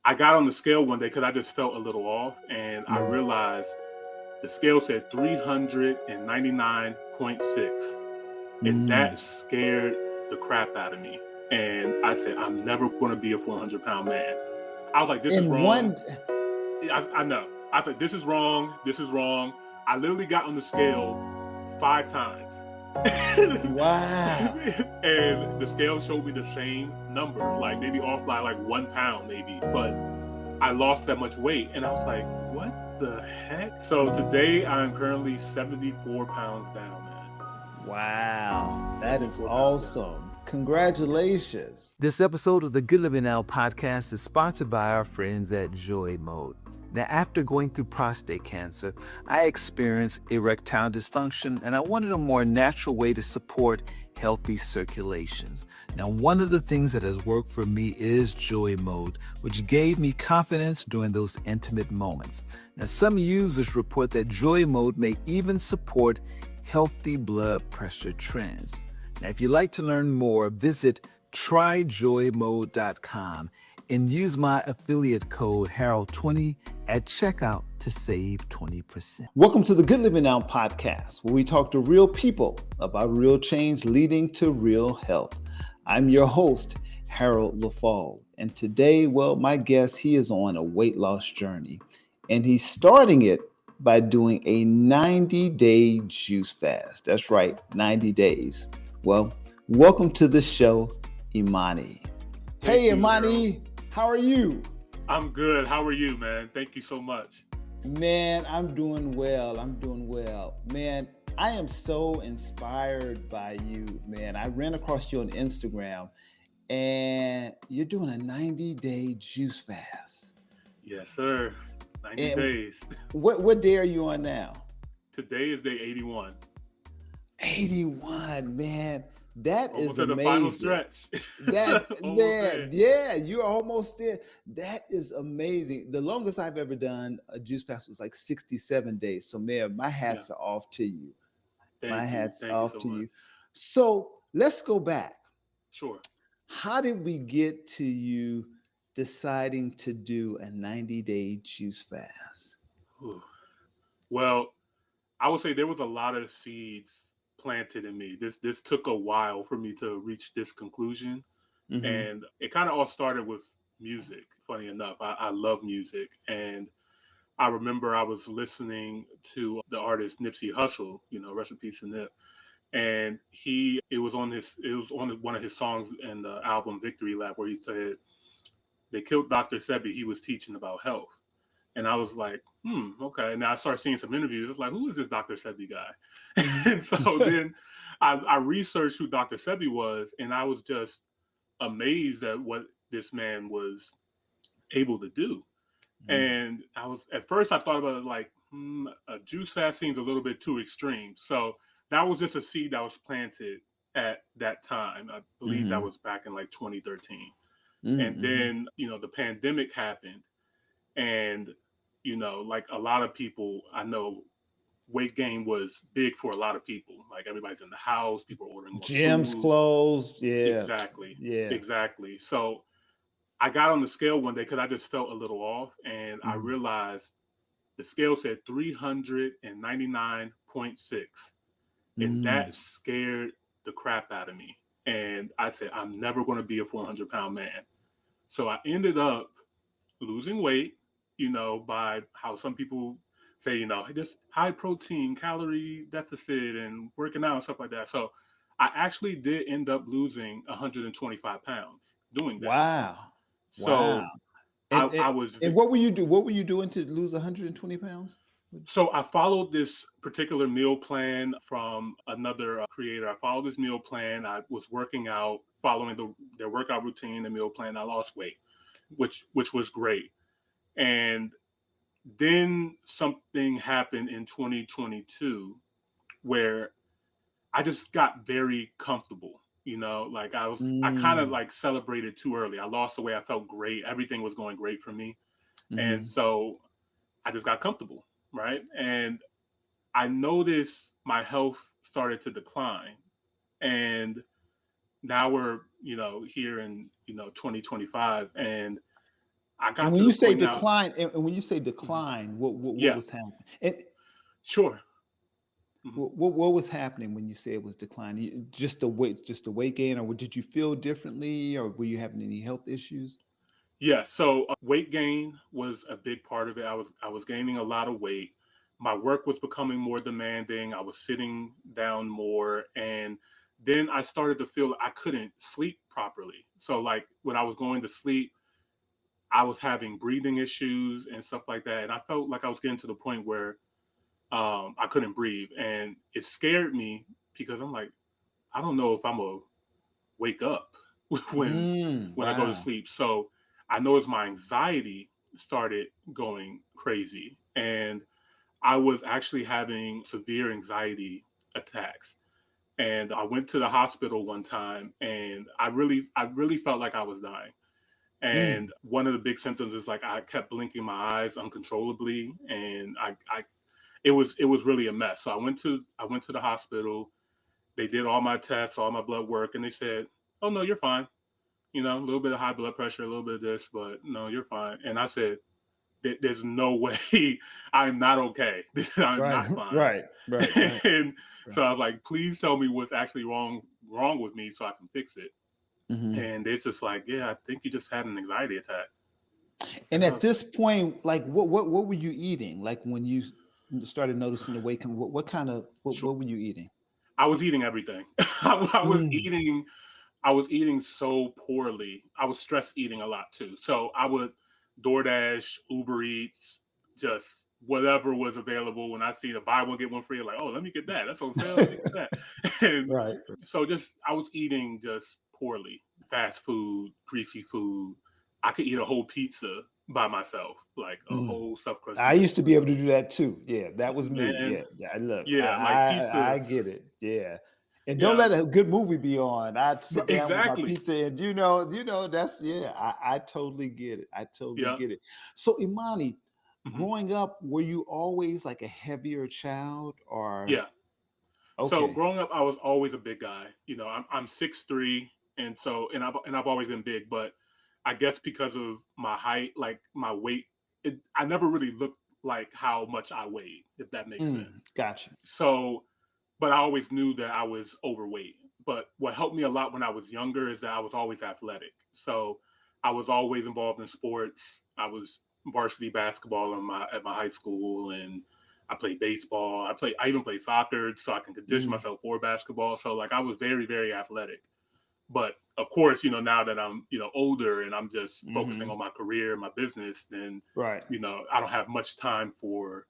I got on the scale one day because I just felt a little off, and I Mhm. realized the scale said 399.6, and that Mm. scared the crap out of me. And I said, I'm never going to be a 400-pound man. I was like, this is In wrong. one I know. I said, this is wrong. This is wrong. I literally got on the scale 5 times. Wow. And the scale showed me the same number, like maybe off by like 1 pound, maybe. But I lost that much weight. And I was like, what the heck? So today I'm currently 74 pounds down, man. Wow. That is 74 pounds down. awesome. Congratulations. This episode of the Good Living Now podcast is sponsored by our friends at Joy Mode. Now, after going through prostate cancer, I experienced erectile dysfunction and I wanted a more natural way to support healthy circulations. Now, one of the things that has worked for me is Joy Mode, which gave me confidence during those intimate moments. Now, some users report that Joy Mode may even support healthy blood pressure trends. Now, if you'd like to learn more, visit tryjoymode.com and use my affiliate code Harold20 at checkout to save 20%. Welcome to the Good Living Now podcast, where we talk to real people about real change leading to real health. I'm your host, Harold LaFall. And today, my guest, he is on a weight loss journey. And he's starting it by doing a 90-day juice fast. That's right, 90 days. Well, welcome to the show, Imani. Thank Hey, you, Imani, Harold. how are you? I'm good. How are you, man? Thank you so much. Man, I'm doing well. Man, I am so inspired by you, man. I ran across you on Instagram and you're doing a 90-day juice fast. Yes, sir. 90 And days. what day are you on now? Today is day 81. 81, man. That is Almost at the final amazing. stretch. That Almost man, there. yeah, you're almost there. That is amazing. The longest I've ever done a juice fast was like 67 days. So, man, my Yeah. hats are off to you. My Thank you. hats Thank you off so to much. you. So let's go back. Sure. How did we get to you deciding to do a 90-day juice fast? Whew. Well, I would say there was a lot of seeds planted in me. This took a while for me to reach this conclusion. Mm-hmm. And it kind of all started with music. Funny enough, I love music. And I remember I was listening to the artist Nipsey Hussle, rest in peace to Nip. And it was on one of his songs in the album Victory Lap where he said they killed Dr. Sebi. He was teaching about health. And I was like, okay. And I started seeing some interviews. I was like, who is this Dr. Sebi guy? And so then I researched who Dr. Sebi was, and I was just amazed at what this man was able to do. And at first I thought about it like, a juice fast seems a little bit too extreme. So that was just a seed that was planted at that time. I believe that Mm-hmm. was back in like 2013. And Mm-hmm. then, the pandemic happened. And, like a lot of people, I know weight gain was big for a lot of people. Like everybody's in the house, people are ordering more Gyms food. closed. Yeah. Exactly. Yeah. Exactly. So I got on the scale one day because I just felt a little off. And I Mm-hmm. realized the scale said 399.6. And Mm. that scared the crap out of me. And I said, I'm never going to be a 400-pound man. So I ended up losing weight, by how some people say, this high protein, calorie deficit, and working out and stuff like that. So I actually did end up losing 125 pounds doing that. Wow. Wow. So And, I and was and what were you do? What were you doing to lose 120 pounds? So I followed this particular meal plan from another creator. I followed this meal plan. I was working out, following their workout routine, the meal plan. I lost weight, which was great. And then something happened in 2022 where I just got very comfortable. Like I kind of Mm. like celebrated too early. I lost the weight. I felt great. Everything was going great for me. And Mm-hmm. so I just got comfortable. Right. And I noticed my health started to decline. And now we're, here in, 2025. And I And got when to you the say point now. decline, and when you say Mhm. decline, what Yeah, was happening? And sure. Mhm. what was happening when you say it was declining? Just the weight gain, or did you feel differently, or were you having any health issues? Yeah, so weight gain was a big part of it. I was gaining a lot of weight. My work was becoming more demanding. I was sitting down more, and then I started to feel I couldn't sleep properly. So like when I was going to sleep, I was having breathing issues and stuff like that, and I felt like I was getting to the point where I couldn't breathe, and it scared me because I'm like, I don't know if I'm gonna wake up when I go to Wow. sleep. So I noticed my anxiety started going crazy, and I was actually having severe anxiety attacks. And I went to the hospital one time, and I really felt like I was dying. Mm, And one of the big symptoms is like I kept blinking my eyes uncontrollably, and it was really a mess. So I went to the hospital. They did all my tests, all my blood work, and they said, "Oh no, you're fine. A little bit of high blood pressure, a little bit of this, but no, you're fine." And I said, there's no way I'm not okay. I'm right, not fine. right, right, right, And so right. I was like, please tell me what's actually wrong with me so I can fix it. Hmm. And it's just like, yeah, I think you just had an anxiety attack. And And I at was like, this point, like, what were you eating? Like when you started noticing the weight coming, what kind of sure. what were you eating? I was eating everything. I was Mm, eating I was eating so poorly. I was stress eating a lot too. So I would DoorDash, Uber Eats, just whatever was available. When I see the buy one get one free, like, oh, let me get that. That's on sale. Let me get that. And right. so just I was eating just poorly. Fast food, greasy food. I could eat a whole pizza by myself, like a Mm. whole stuffed crust I pizza used by to be able to myself. do that too. Yeah, that was me. Man, Yeah, yeah. Look, yeah, like pizza. I get it. Yeah, and don't Yeah, let a good movie be on. I'd sit down with my exactly. pizza, and that's yeah. I totally get it. I totally Yeah. get it. So Imani, Mhm. growing up, were you always like a heavier child, or Yeah. So okay? growing up, I was always a big guy. I'm 6'3", and I've always been big. But I guess because of my height, like my weight, I never really looked like how much I weighed, if that makes Mm, sense. gotcha. So, but I always knew that I was overweight. But what helped me a lot when I was younger is that I was always athletic. So I was always involved in sports. I was varsity basketball at my high school, and I played baseball. I even played soccer so I can condition Mm, myself for basketball. So like I was very, very athletic. But of course, now that I'm, older and I'm just focusing hmm. on my career, my business, then, Right, I don't have much time for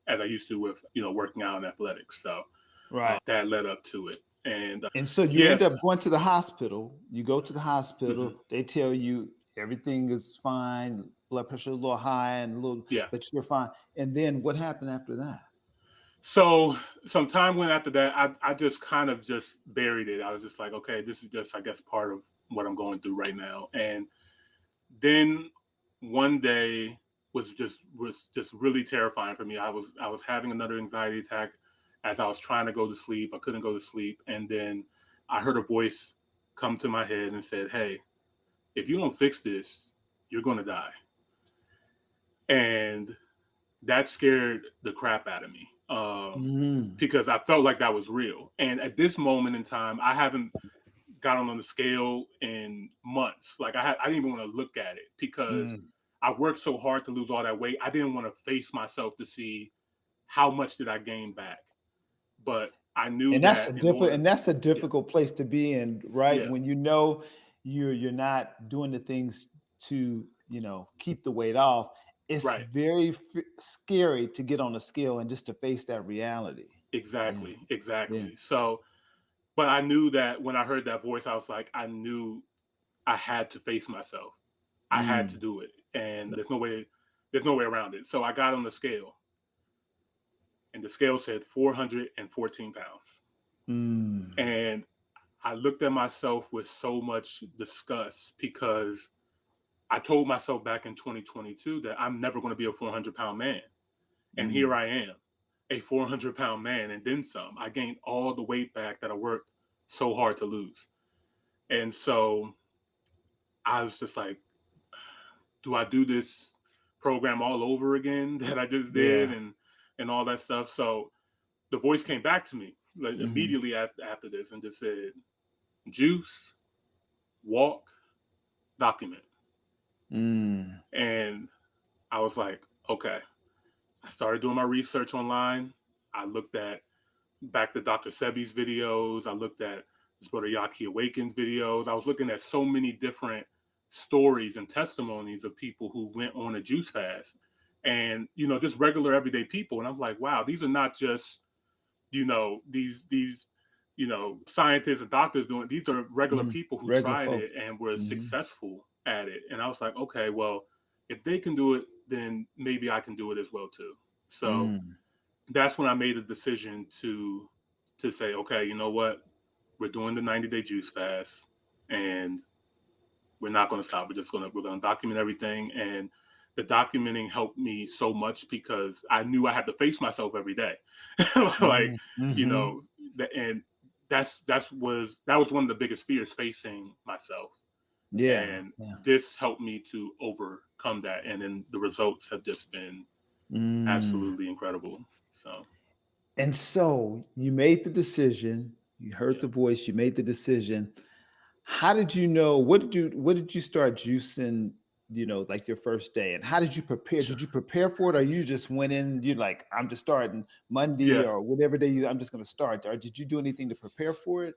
as I used to with, working out and athletics. So right. that led up to it. And And so you end yes. up going to the hospital. You go to the Hmm. hospital. They tell you everything is fine. Blood pressure a little high and a little, Yeah. but you're fine. And then what happened after that? So some time went after that. I just kind of just buried it. I was just like, okay, this is just, I guess, part of what I'm going through right now. And then one day was just really terrifying for me. I was having another anxiety attack as I was trying to go to sleep. I couldn't go to sleep. And then I heard a voice come to my head and said, hey, if you don't fix this, you're going to die. And that scared the crap out of me, Mm, because I felt like that was real. And at this moment in time, I haven't gotten on the scale in months. Like I didn't even want to look at it because mm. I worked so hard to lose all that weight. I didn't want to face myself to see how much did I gain back. But I knew And that's that a in difficult order, and that's a yeah, difficult place to be in, right? yeah, When you know you're not doing the things to, keep the weight off. It's right, very scary to get on a scale and just to face that reality. Yeah, exactly, yeah. exactly. So, but I knew that when I heard that voice, I was like, I knew I had to face myself. I had to Mm, do it, and there's no way around it. So I got on the scale, and the scale said 414 pounds. mm. And I looked at myself with so much disgust because I told myself back in 2022 that I'm never going to be a 400-pound man. And here Mm. I am, a 400-pound man, and then some. I gained all the weight back that I worked so hard to lose. And so I was just like, do I do this program all over again that I just did, Yeah. and all that stuff. So the voice came back to me like Mm-hmm. immediately after this and just said, juice, walk, document. Mm. And I was like, okay. I started doing my research online. I looked at back to Dr. Sebi's videos. I looked at his brother Yaki Awakens videos. I was looking at so many different stories and testimonies of people who went on a juice fast, and just regular everyday people. And I'm like, wow, these are not just these scientists and doctors doing. These are regular Mm. people who Regular tried folks. it and were Mm-hmm. successful at it. And I was like, okay, well, if they can do it, then maybe I can do it as well too. So Mm. that's when I made a decision to say, okay, you know what, we're doing the 90-day juice fast, and we're not going to stop. We're going to document everything, and the documenting helped me so much because I knew I had to face myself every day, like you Mm-hmm. know, and that was one of the biggest fears, facing myself, Yeah. and Yeah. this helped me to overcome that, and then the results have just been Mm. absolutely incredible. So And so you made the decision, you heard yeah. the voice, you made the decision. How did you know? What did you start juicing, like your first day? And how did you prepare? Sure. Did you prepare for it, or you just went in, you like, I'm just starting Monday Yeah. or whatever day I'm just gonna start? Or did you do anything to prepare for it?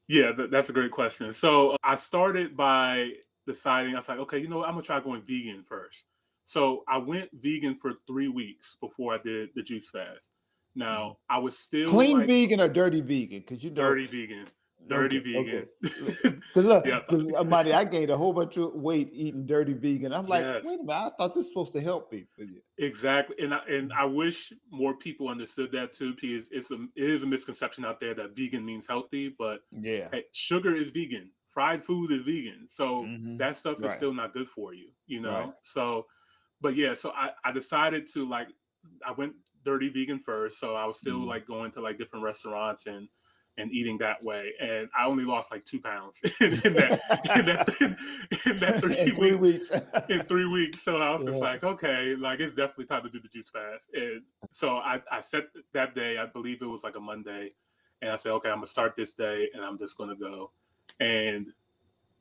Yeah, that's a great question. So I started by deciding, I was like, okay, I'm gonna try going vegan first. So I went vegan for 3 weeks before I did the juice fast. Mhm. Now I was still Clean like vegan or dirty vegan? Because dirty vegan, dirty okay, okay. vegan. Because look, Yep. because Amani, I gained a whole bunch of weight eating dirty vegan. I'm like, wait Yes. a minute, I thought this was supposed to help me. But Exactly, and I wish more people understood that too, because it is a misconception out there that vegan means healthy, but yeah. hey, sugar is vegan, fried food is vegan, so Hmm. that stuff is Right, still not good for you, right. So, but yeah, so I decided to like I went dirty vegan first, so I was still Mm. like going to like different restaurants and eating that way, and I only lost like 2 pounds in that three In three week weeks. in 3 weeks. So I was just Yeah. like, okay, like it's definitely time to do the juice fast. And so I set that day, I believe it was like a Monday, and I said, okay, I'm gonna start this day and I'm just gonna go. And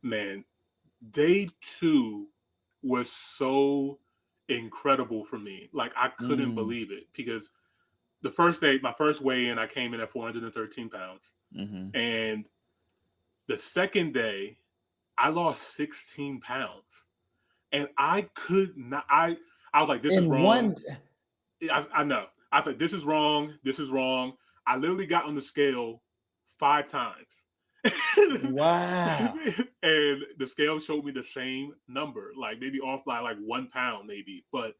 man, day two was so incredible for me. Like I couldn't Mm. believe it because the first day, my first weigh in, I came in at 413 pounds. Hmm. And the second day, I lost 16 pounds. And I could not. I was like, this is In wrong. one. I know. I was like, this is wrong. This is wrong. I literally got on the scale 5 times. Wow. And the scale showed me the same number, like maybe off by like 1 pound, maybe. But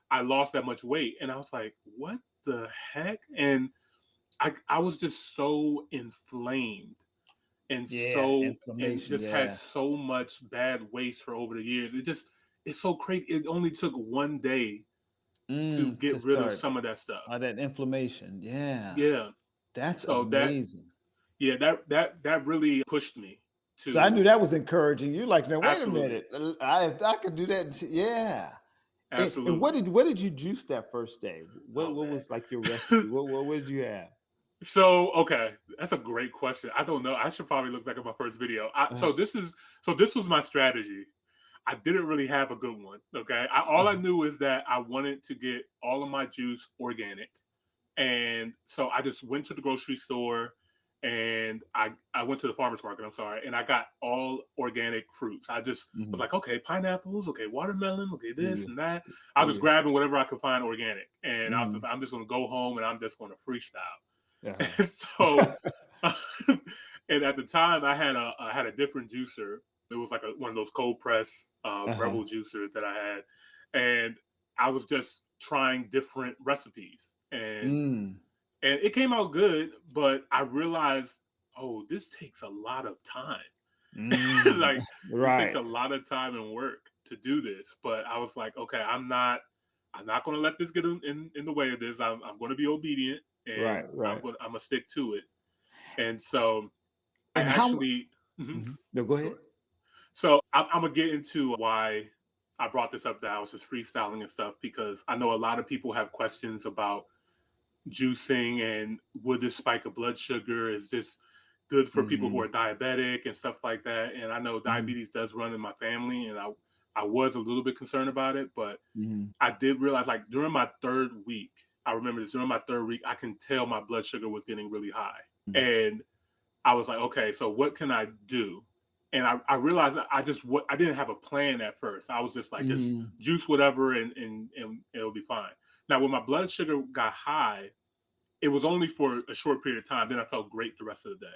I lost that much weight. And I was like, what the heck? And I was just so inflamed Yeah. and Inflammation. just had Yeah. so much bad waste for over the years. It's so crazy. It only took one day to To get rid of start some of that stuff. all that inflammation. Yeah. Yeah. That's So that amazing. yeah, that really pushed me So I knew to that was encouraging. You're like, now wait a absolutely, minute. I could do that. Yeah. And what absolutely. did you juice that first day? What Oh what was like your recipe? man. What did you have? So okay, that's a great question. I don't know. I should probably look back at my first video. Uh, So this was my strategy. I didn't really have a good one. Okay, all I uh, knew is that I wanted to get all of my juice organic, and so I just went to the grocery store, and I went to the farmers market. I'm sorry, and I got all organic fruits. I just was mhm. like, okay, pineapples, okay, watermelon, okay, this Yeah, and that. I was just yeah. grabbing whatever I could find organic, and Mhm. I'm just going to go home and I'm just going to freestyle. Uh-huh. And so, and at the time, I had a different juicer. It was like one of those cold press Uh-huh. Rebel juicers that I had, and I was just trying different recipes, Mm. and it came out good. But I realized, oh, this takes a lot of time. Mm. Like this takes Right. a lot of time and work to do this. But I was like, okay, I'm not going to let this get in the way of this. I'm going to be obedient, Right. and Right. I'm gonna stick to it. And so I And how actually, mhm, mhm. No, go ahead. sure. So I'm gonna get into why I brought this up that I was just freestyling and stuff because I know a lot of people have questions about juicing and would this spike of blood sugar? Is this good for people who Mm-hmm. are diabetic and stuff like that? And I know Mm-hmm. diabetes does run in my family, and I was a little bit concerned about it, but Mm-hmm. I did realize like during my third week, I remember this during my third week, I can tell my blood sugar was getting really high. And I was like, okay, so what can I do? And I realized that I didn't have a plan at first. I was just like, just Mm-hmm. juice whatever and it'll be fine. Now, when my blood sugar got high, it was only for a short period of time. Then I felt great the rest of the day.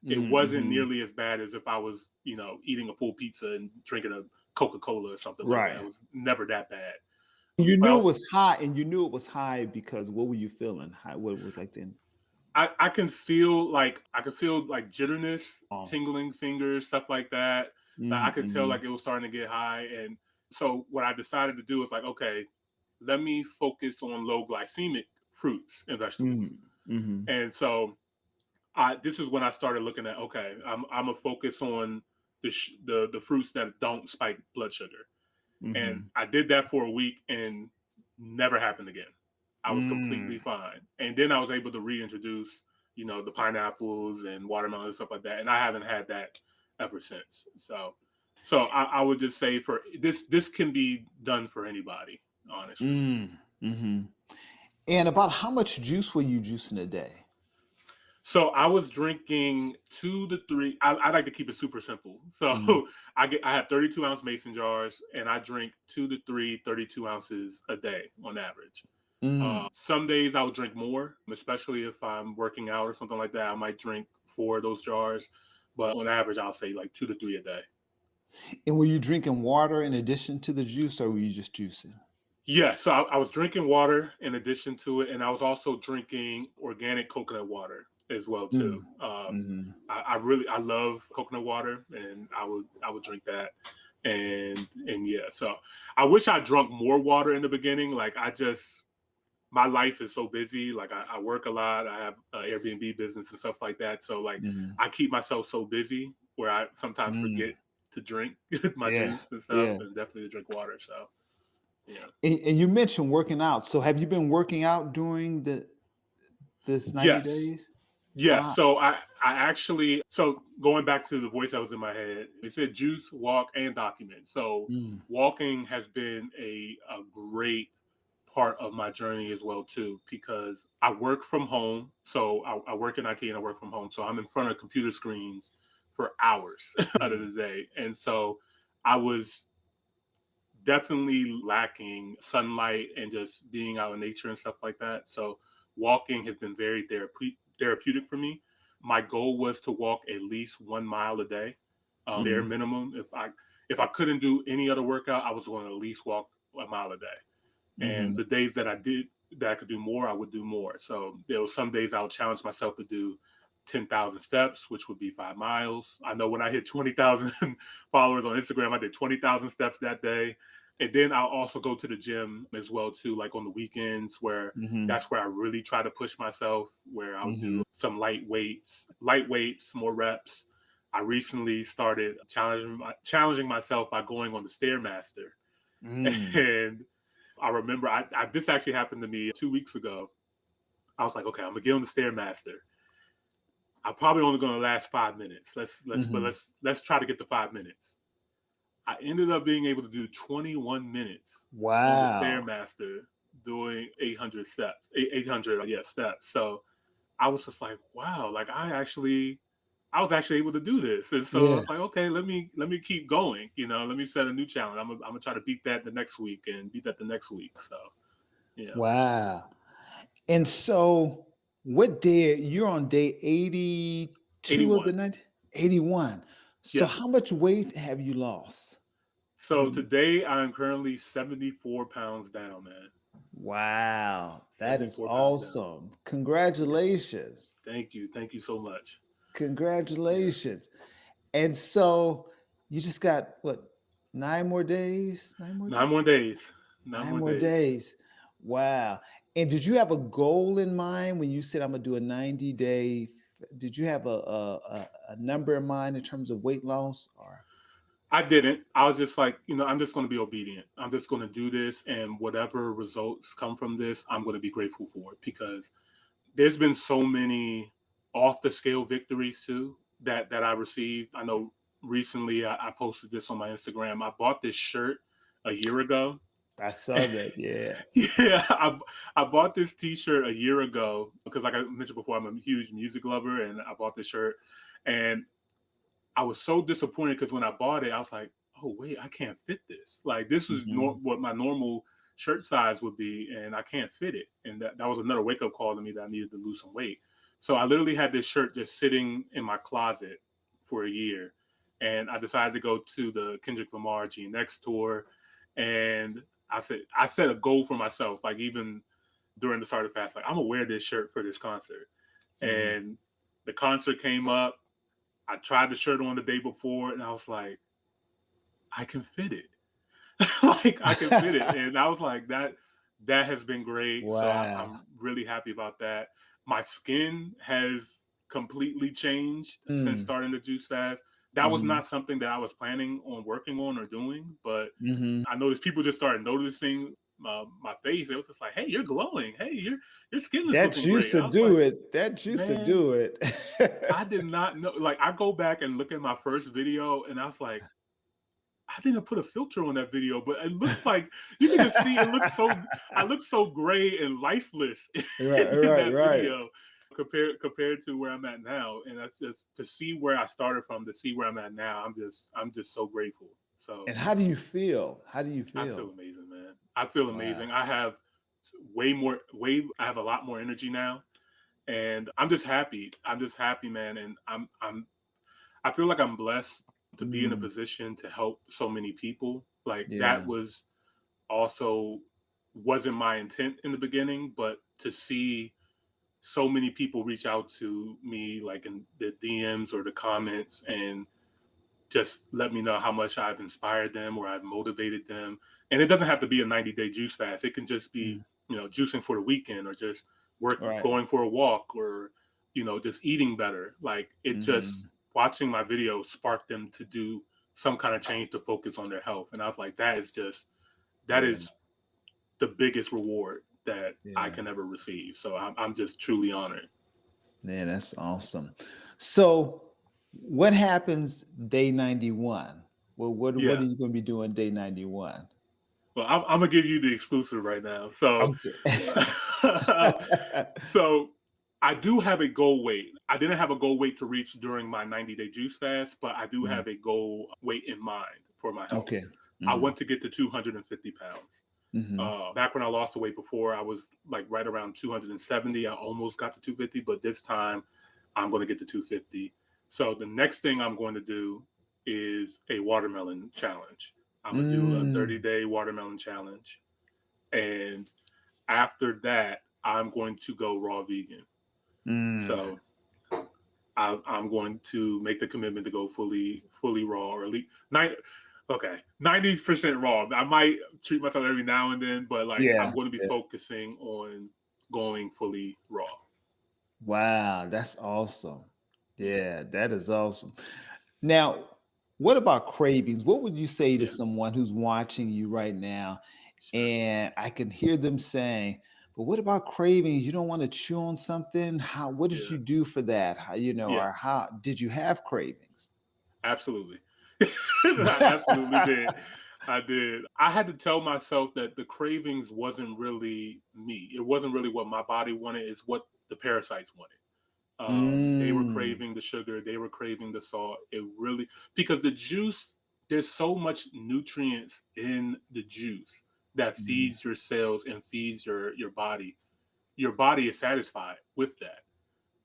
It wasn't Mm-hmm. nearly as bad as if I was, eating a full pizza and drinking a Coca-Cola or something like that. Right. It was never that bad. You But knew it was high, and you knew it was high because what were you feeling? High, what it was like then? I can feel like jitterness, Oh. tingling fingers, stuff like that. Like I could tell Mm-hmm. like it was starting to get high. And so what I decided to do was like, okay, let me focus on low glycemic fruits and vegetables. Mm-hmm. And so this is when I started looking at, okay, I'm gonna focus on the fruits that don't spike blood sugar. And Mm-hmm. I did that for a week and never happened again. I was completely Mm. fine. And then I was able to reintroduce, the pineapples and watermelon and stuff like that. And I haven't had that ever since. So I would just say for this can be done for anybody, honestly. Mm-hmm. And about how much juice were you juicing a day? So I was drinking 2 to 3. I like to keep it super simple. So Mm-hmm. I have 32-ounce mason jars, and I drink 2 to 3 32 ounces a day on average. Mm. Some days I would drink more, especially if I'm working out or something like that. I might drink 4 of those jars, but on average, I'll say like 2 to 3 a day. And were you drinking water in addition to the juice, or were you just juicing? Yeah, so I was drinking water in addition to it, and I was also drinking organic coconut water as well too. Mm. Mm-hmm. I love coconut water, and I would drink that, and yeah. So I wish I drunk more water in the beginning. Like my life is so busy. Like I work a lot. I have an Airbnb business and stuff like that. So like Mm-hmm. I keep myself so busy where I sometimes Mm. forget to drink my Yeah. juice and stuff, Yeah. and definitely to drink water. So yeah. And you mentioned working out. So have you been working out during this 90 Yes. days? Yes. Uh, So I actually, so going back to the voice that was in my head, it said juice, walk, and document. So mm, walking has been a great part of my journey as well too, because I work from home. So I work in IT and I work from home. So I'm in front of computer screens for hours out of mm, the day. And so I was definitely lacking sunlight and just being out in nature and stuff like that. So walking has been very therapeutic for me. My goal was to walk at least 1 mile a day, bare mm, minimum. If I couldn't do any other workout, I was going to at least walk a mile a day. And mm, the days that I could do more, I would do more. So there were some days I would challenge myself to do 10,000 steps, which would be 5 miles. I know when I hit 20,000 followers on Instagram, I did 20,000 steps that day. And then I'll also go to the gym as well too, like on the weekends where mm, that's where I really try to push myself, where I'll mm, do some light weights, more reps. I recently started challenging myself by going on the Stairmaster. mm. And I remember this actually happened to me 2 weeks ago. I was like, okay, I'm gonna get on the Stairmaster. I'm probably only gonna last 5 minutes. Mhm. Let's try to get to 5 minutes. I ended up being able to do 21 minutes on the Wow. Stairmaster doing 800 steps, 800 steps. So I was just like, wow, like I was actually able to do this. And so I Yeah. was like, okay, let me keep going. Let me set a new challenge. I'm gonna try to beat that the next week and beat that the next week. So yeah, Wow. And so what day you're on day 82 of the 81. night? 81. So Yeah. how much weight have you lost? So Mm. today I'm currently 74 pounds down, man. Wow. That is 74 pounds down. awesome. Yeah. Congratulations. Thank you. Thank you so much. Yeah. Congratulations. And so you just got what, 9 more days? 9 more days? 9 more days. Nine Nine more more days. days. Wow. And did you have a goal in mind when you said I'm gonna do a 90-day? Did you have a number in mind in terms of weight loss or? I didn't. I was just like, I'm just going to be obedient. I'm just going to do this, and whatever results come from this, I'm going to be grateful for it, because there's been so many off the scale victories too that I received. I know recently I posted this on my Instagram. I bought this shirt a year ago. I saw that. Yeah. Yeah, I bought this T-shirt a year ago because, like I mentioned before, I'm a huge music lover, and I bought this shirt, and I was so disappointed because when I bought it, I was like, "Oh wait, I can't fit this. Like this is Hmm. what my normal shirt size would be, and I can't fit it." And that was another wake up call to me that I needed to lose some weight. So I literally had this shirt just sitting in my closet for a year, and I decided to go to the Kendrick Lamar GNX tour, and I set a goal for myself, like even during the start of fast, like I'm gonna wear this shirt for this concert, Hmm. and the concert came up. I tried the shirt on the day before, and I was like, I can fit it. Like I can fit it, and I was like, that has been great. So Wow. I'm really happy about that. My skin has completely changed since Mm. starting the juice fast. That was Hmm. not something that I was planning on working on or doing, but Hmm. I noticed people just started noticing my face. It was just like, "Hey, you're glowing. Hey, your skin is That looking used great." to I was do like, it. That used to "Man, do it. I did not know." Like, I go back and look at my first video, and I was like, I didn't put a filter on that video, but it looks like you can just see it looks so. I look so gray and lifeless Right, in right, that right. video compared to where I'm at now, and that's just to see where I started from to see where I'm at now. I'm just so grateful. So And how do you feel? How do you I feel feel? amazing, man. I feel Wow. amazing. I have way more way. I have a lot more energy now, and I'm just happy. I'm just happy, man, and I feel like I'm blessed to be in a Mm, position to help so many people. Like that yeah. was also wasn't my intent in the beginning, but to see so many people reach out to me like in the DMs or the comments and just let me know how much I've inspired them or I've motivated them. And it doesn't have to be a 90-day juice fast. It can just be, Mm, juicing for the weekend or just right. going for a walk or, just eating better. Like it just Hmm. watching my videos sparked them to do some kind of change to focus on their health. And I was like, that Yeah. is the biggest reward that I Yeah. can ever receive. So I'm just truly honored. Man, that's awesome. So, what happens day 91? Well, what Yeah. are you going to be doing day 91? Well, I'm gonna give you the exclusive right now. So, Okay. so I do have a goal weight. I didn't have a goal weight to reach during my 90-day juice fast, but I do Mm, have a goal weight in mind for my health. okay. I Mm, want to get to 250 pounds. hmm. Back when I lost the weight before, I was like right around 270. I almost got to 250, but this time I'm going to get to 250. So the next thing I'm going to do is a watermelon challenge. I'm going to do a Mm, 30-day watermelon challenge. And after that, I'm going to go raw vegan. mm. So I'm going to make the commitment to go fully raw, or at least 90% raw. I might treat myself every now and then, but like I'm Yeah. going to be Yeah. focusing on going fully raw. Wow, that's awesome. Yeah, Yeah, that is awesome. Now, what about cravings? What would you say to yeah, someone who's watching you right now? sure. And I can hear them saying, but what about cravings? You don't want to chew on something? What did Yeah, you do for that? yeah, Or how did you have cravings? absolutely. I absolutely did. I did. I had to tell myself that the cravings wasn't really me. It wasn't really what my body wanted. It's what the parasites wanted. They were Mm, craving the sugar, they were craving the salt. It really, because the juice, there's so much nutrients in the juice that mm, feeds your cells and feeds your body. Your body is satisfied with that.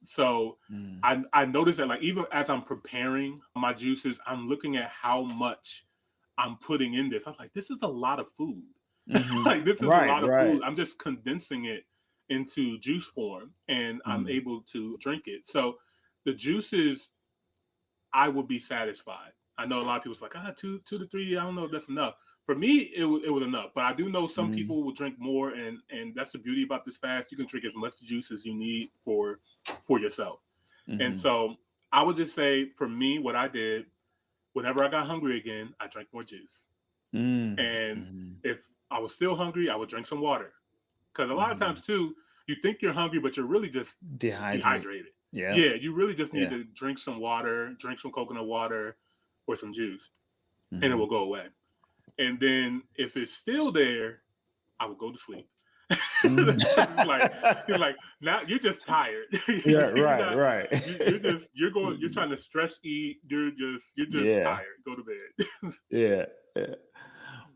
So mm, I noticed that, like, even as I'm preparing my juices, I'm looking at how much I'm putting in this. I was like, this is a lot of food. hmm. Like this is a Right, lot of right. food. I'm just condensing it into juice form and I'm Mm, able to drink it. So the juices, I would be satisfied. I know a lot of people's like, two to three. I don't know if that's enough. For me, it was enough. But I do know some mm, people will drink more, and that's the beauty about this fast. You can drink as much juice as you need for yourself. And hmm. so I would just say, for me, what I did whenever I got hungry again, I drank more juice. And Mm-hmm. if I was still hungry, I would drink some water. Because a lot of Mm-hmm. times too, you think you're hungry, but you're really just Dehydrate. dehydrated. Yeah. Yeah, you really just need Yeah. to drink some water, drink some coconut water or some juice, and it Mm-hmm. will go away. And then if it's still there, I would go to sleep. Mm. he's like now you're just tired. Yeah, you're right, not right. you're trying to stress eat. You're just Yeah, tired. Go to bed. yeah, yeah.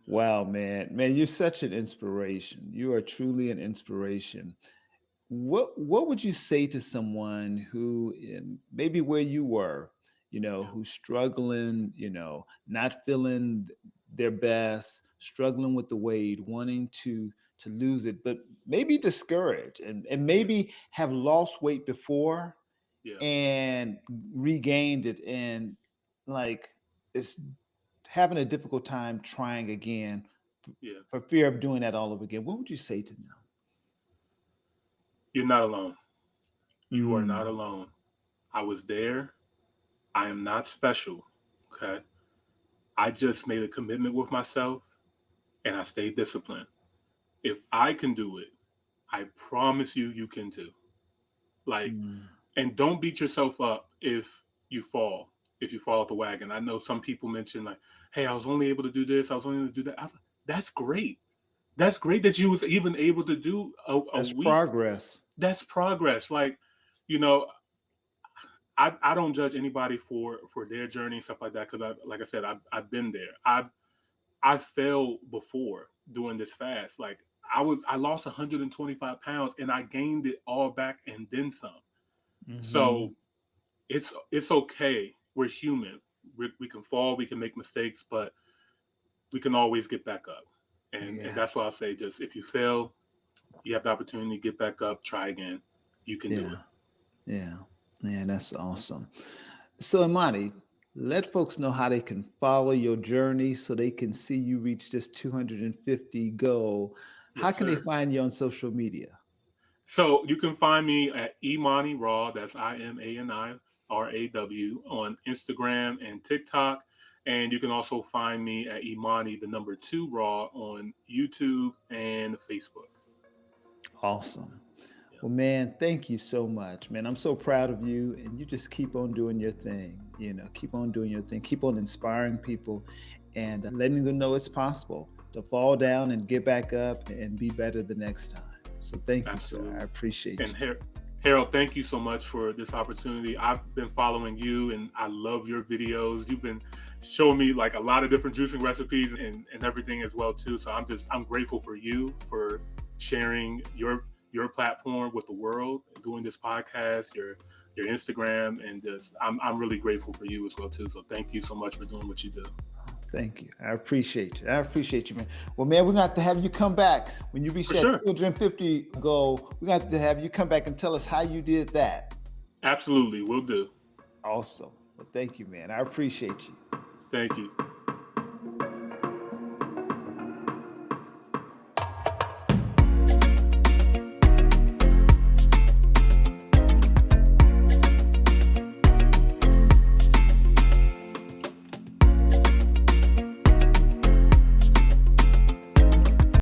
Wow, man. Man, you're such an inspiration. You are truly an inspiration. What would you say to someone who maybe where you were, Yeah, who's struggling, not feeling their best, struggling with the weight, wanting to lose it, but maybe discouraged and yeah, maybe have lost weight before yeah, and regained it and like it's having a difficult time trying again yeah. for fear of doing that all over again. What would you say to You're not alone. You are not them? alone. I was there. I am not special. Okay. I just made a commitment with myself and I stayed disciplined. If I can do it, I promise you, you can too. Like, Mm. and don't beat yourself up you fall, if you fall off the wagon. I know some people mention like, hey, I was only able to do this. I was only able to do that. That's great. That's great that you was even able to do a That's week. progress. That's progress. Like, you know, I don't judge anybody for their journey and stuff like that because like I said I've been there. I failed before doing this fast. Like I lost 125 pounds and I gained it all back and then some. Hmm. So it's okay. We're human. We can fall, we can make mistakes, but we can always get back up. And Yeah, that's why I say just if you fail, you have the opportunity to get back up, try again. You can do yeah, it. yeah, yeah. That's awesome. So, Imani, let folks know how they can follow your journey so they can see you reach this 250 goal. How Yes, can they sir. find you on social media? So you can find me at Imani Raw. That's IMANI RAW on Instagram and TikTok. And you can also find me at Imani, the number two Raw on YouTube and Facebook. Awesome. Yeah, Well, man, thank you so much, man. I'm so proud of you, and you just keep on doing your thing. Keep on doing your thing. Keep on inspiring people, and letting them know it's possible to fall down and get back up and be better the next time. So, thank you, sir. I absolutely. appreciate And you. Harold, thank you so much for this opportunity. I've been following you and I love your videos. You've been showing me like a lot of different juicing recipes and everything as well too. So I'm grateful for you for sharing your platform with the world, doing this podcast, your Instagram, and just I'm really grateful for you as well too. So thank you so much for doing what you do. Thank you. I appreciate you. I appreciate you, man. Well, man, we're going to have to have you come back when you reach For that sure. 250 goal. We're going to have to have you come back and tell us how you did that. Absolutely. Will do. Awesome. Well, thank you, man. I appreciate you. Thank you.